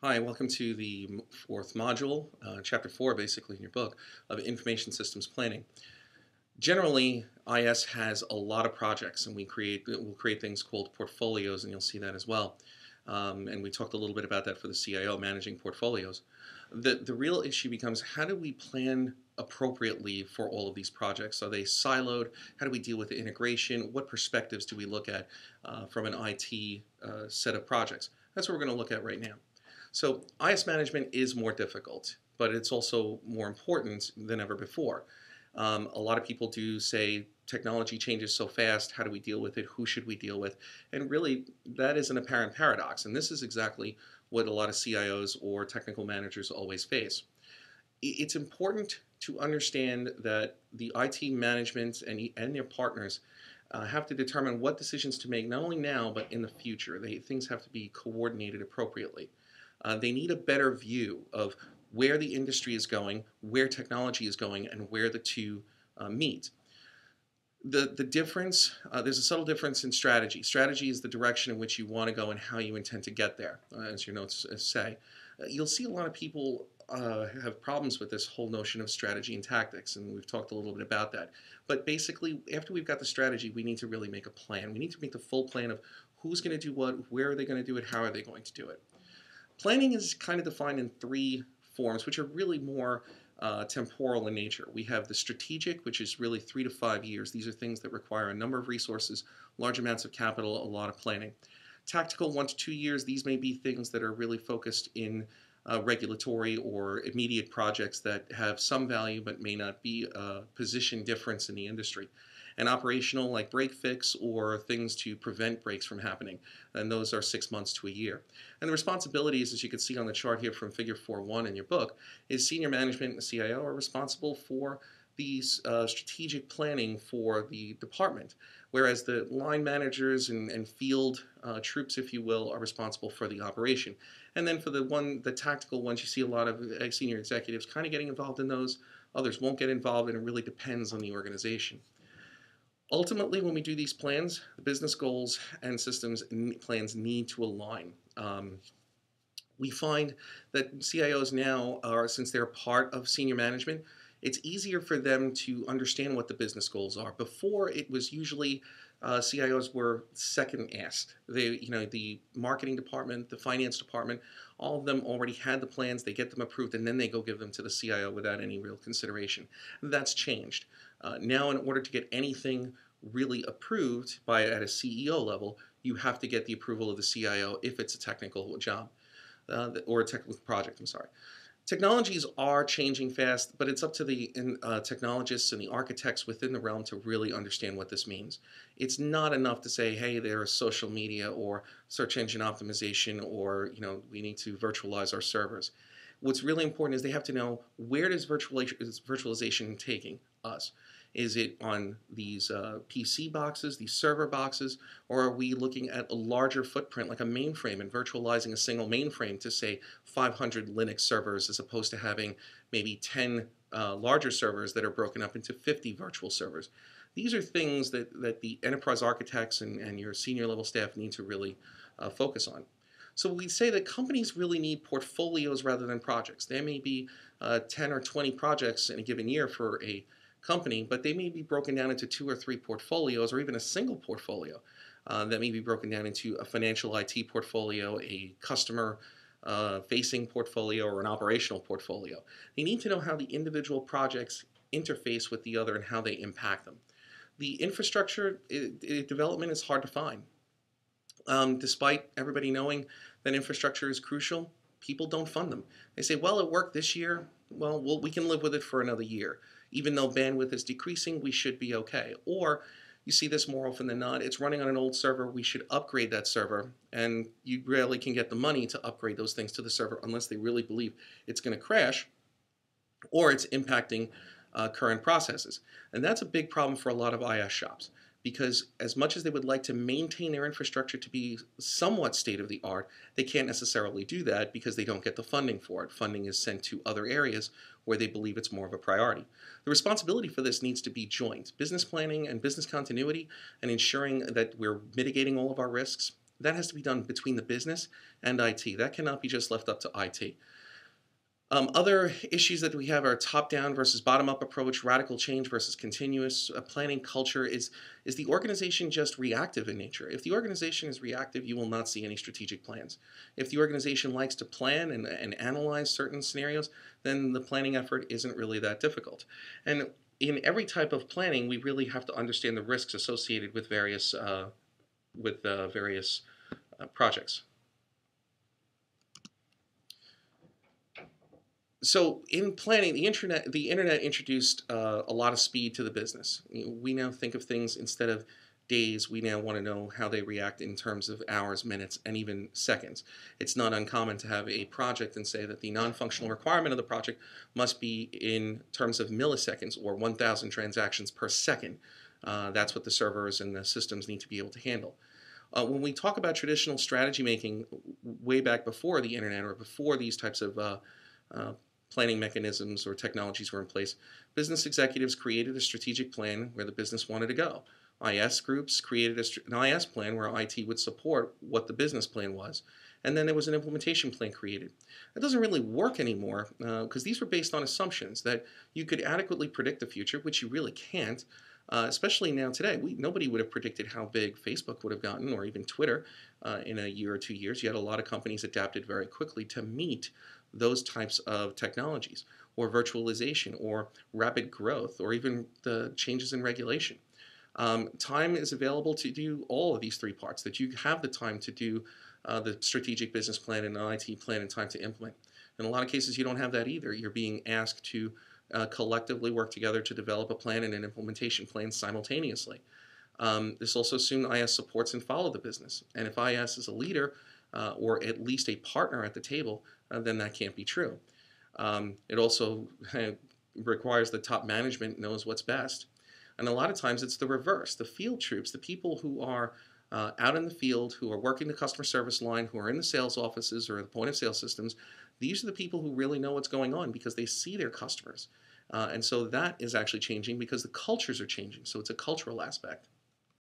Hi, welcome to the fourth module, chapter 4 basically in your book, of Information Systems Planning. Generally, IS has a lot of projects and we'll create things called portfolios, and you'll see that as well. And we talked a little bit about that for the CIO, managing portfolios. The real issue becomes, how do we plan appropriately for all of these projects? Are they siloed? How do we deal with the integration? What perspectives do we look at from an IT set of projects? That's what we're going to look at right now. So IS management is more difficult, but it's also more important than ever before. A lot of people do say technology changes so fast, how do we deal with it, who should we deal with? And really, that is an apparent paradox, and this is exactly what a lot of CIOs or technical managers always face. It's important to understand that the IT management and their partners have to determine what decisions to make, not only now, but in the future. Things have to be coordinated appropriately. They need a better view of where the industry is going, where technology is going, and where the two meet. The difference, there's a subtle difference in strategy. Strategy is the direction in which you want to go and how you intend to get there, as your notes say. You'll see a lot of people have problems with this whole notion of strategy and tactics, and we've talked a little bit about that. But basically, after we've got the strategy, we need to really make a plan. We need to make the full plan of who's going to do what, where are they going to do it, how are they going to do it. Planning is kind of defined in three forms, which are really more temporal in nature. We have the strategic, which is really 3 to 5 years. These are things that require a number of resources, large amounts of capital, a lot of planning. Tactical, 1 to 2 years. These may be things that are really focused in regulatory or immediate projects that have some value but may not be a position difference in the industry. And operational, like break fix or things to prevent breaks from happening, and those are 6 months to a year. And the responsibilities, as you can see on the chart here from figure 4.1 in your book, is senior management and the CIO are responsible for these strategic planning for the department, whereas the line managers and field troops, if you will, are responsible for the operation. And then for the tactical ones, you see a lot of senior executives kind of getting involved in those. Others won't get involved, and it really depends on the organization. Ultimately, when we do these plans, the business goals and systems plans need to align. We find that CIOs now since they're part of senior management, it's easier for them to understand what the business goals are. Before, it was usually CIOs were second asked. The marketing department, the finance department, all of them already had the plans. They get them approved, and then they go give them to the CIO without any real consideration. That's changed. Now, in order to get anything really approved at a CEO level, you have to get the approval of the CIO if it's a technical job or a technical project. I'm sorry. Technologies are changing fast, but it's up to the technologists and the architects within the realm to really understand what this means. It's not enough to say, hey, there's social media or search engine optimization, or we need to virtualize our servers. What's really important is they have to know, where does virtualization taking us? Is it on these PC boxes, these server boxes, or are we looking at a larger footprint like a mainframe and virtualizing a single mainframe to, say, 500 Linux servers as opposed to having maybe 10 larger servers that are broken up into 50 virtual servers? These are things that the enterprise architects and your senior level staff need to really focus on. So we say that companies really need portfolios rather than projects. There may be 10 or 20 projects in a given year for a company, but they may be broken down into 2 or 3 portfolios, or even a single portfolio that may be broken down into a financial IT portfolio, a customer facing portfolio, or an operational portfolio. They need to know how the individual projects interface with the other and how they impact them. The infrastructure development is hard to find. Despite everybody knowing that infrastructure is crucial, people don't fund them. They say, well, it worked this year. Well, we can live with it for another year. Even though bandwidth is decreasing, we should be okay. Or you see this more often than not, it's running on an old server, we should upgrade that server, and you rarely can get the money to upgrade those things to the server unless they really believe it's going to crash or it's impacting current processes. And that's a big problem for a lot of IS shops, because as much as they would like to maintain their infrastructure to be somewhat state-of-the-art, they can't necessarily do that because they don't get the funding for it. Funding is sent to other areas where they believe it's more of a priority. The responsibility for this needs to be joint. Business planning and business continuity, and ensuring that we're mitigating all of our risks, that has to be done between the business and IT. That cannot be just left up to IT. Other issues that we have are top-down versus bottom-up approach, radical change versus continuous planning culture. Is the organization just reactive in nature? If the organization is reactive, you will not see any strategic plans. If the organization likes to plan and analyze certain scenarios, then the planning effort isn't really that difficult. And in every type of planning, we really have to understand the risks associated with various projects. So in planning, the internet introduced a lot of speed to the business. We now think of things instead of days. We now want to know how they react in terms of hours, minutes, and even seconds. It's not uncommon to have a project and say that the non-functional requirement of the project must be in terms of milliseconds or 1,000 transactions per second. That's what the servers and the systems need to be able to handle. When we talk about traditional strategy making way back before the internet or before these types of uh, planning mechanisms or technologies were in place, business executives created a strategic plan where the business wanted to go. IS groups created an IS plan where IT would support what the business plan was, and then there was an implementation plan created. That doesn't really work anymore because these were based on assumptions that you could adequately predict the future, which you really can't. Especially now today, nobody would have predicted how big Facebook would have gotten, or even Twitter, in a year or 2 years. Yet a lot of companies adapted very quickly to meet those types of technologies, or virtualization, or rapid growth, or even the changes in regulation. Time is available to do all of these three parts, that you have the time to do the strategic business plan and an IT plan and time to implement. In a lot of cases, you don't have that either. You're being asked to collectively work together to develop a plan and an implementation plan simultaneously. This also assumes IS supports and follow the business. And if IS is a leader, or at least a partner at the table, then that can't be true. It also requires the top management knows what's best. And a lot of times it's the reverse. The field troops, the people who are out in the field, who are working the customer service line, who are in the sales offices or the point of sale systems, these are the people who really know what's going on because they see their customers. And so that is actually changing because the cultures are changing. So it's a cultural aspect.